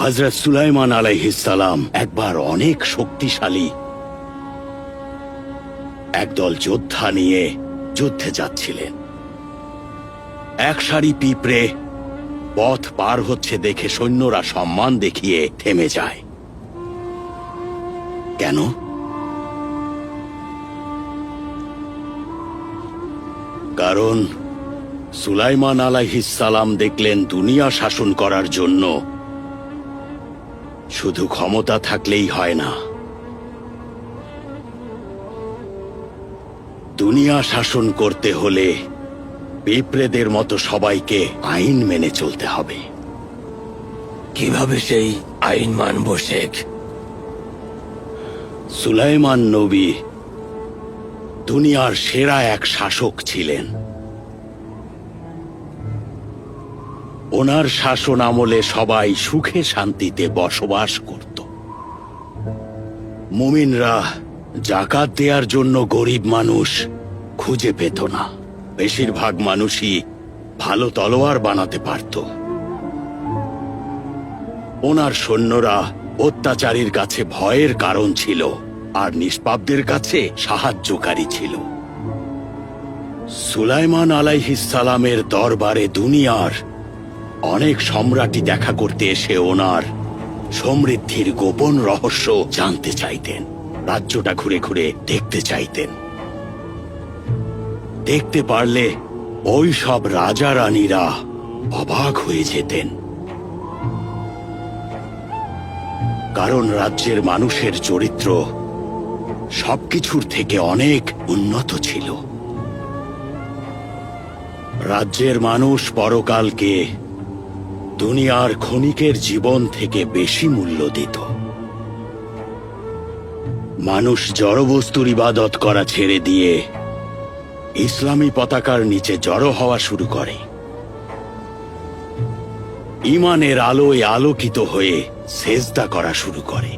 হযরত সুলাইমান আলাইহিস সালাম একবার অনেক শক্তিশালী একদল যোদ্ধা নিয়ে যুদ্ধে যাচ্ছিলেন। এক সারি পিঁপড়ে পথ পার হচ্ছে দেখে সৈন্যরা সম্মান দেখিয়ে থেমে যায়। কেন? কারণ সুলাইমান আলাইহিস সালাম দেখলেন দুনিয়া শাসন করার জন্য শুধু ক্ষমতা থাকলেই হয় না, দুনিয়া শাসন করতে হলে পিঁপড়েদের মতো সবাইকে আইন মেনে চলতে হবে। কিভাবে সেই আইন মানব শেখ? সুলাইমান নবী দুনিয়ার সেরা এক শাসক ছিলেন। ওনার শাসন আমলে সবাই সুখে শান্তিতে বসবাস করত। মুমিনরা জাকাত দেওয়ার জন্য গরিব মানুষ খুঁজে পেত না। বেশিরভাগ মানুষই ভালো তলোয়ার বানাতে পারত। ওনার সৈন্যরা অত্যাচারীর কাছে ভয়ের কারণ ছিল আর নিষ্পাপদের কাছে সাহায্যকারী ছিল। সুলাইমান আলাইহিস সালামের দরবারে দুনিয়ার অনেক সম্রাটই দেখা করতে এসে ওনার সমৃদ্ধির গোপন রহস্য জানতে চাইতেন। রাজ্যটা ঘুরে ঘুরে দেখতে চাইতেন। দেখতে পারলে ওই সব রাজা রানীরা অবাক হয়ে যেতেন, কারণ রাজ্যের মানুষের চরিত্র সবকিছুর থেকে অনেক উন্নত ছিল। রাজ্যের মানুষ পরকালকে দুনিয়ার ক্ষণিকের জীবন থেকে বেশি মূল্য দিত। মানুষ জড়বস্তুর ইবাদত করা ছেড়ে দিয়ে ইসলামী পতাকার নিচে জড়ো হওয়া শুরু করে। ঈমানের আলোয় আলোকিত হয়ে সেজদা করা শুরু করে।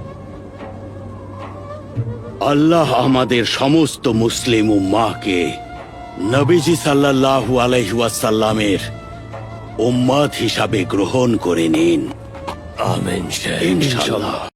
আল্লাহ আমাদের সমস্ত মুসলিম উম্মাহকে নবীজি সাল্লাল্লাহু আলাইহি ওয়াসাল্লামের উম্মত হিসাবে গ্রহণ করে নিন। আমিন শেখ, ইনশাআল্লাহ।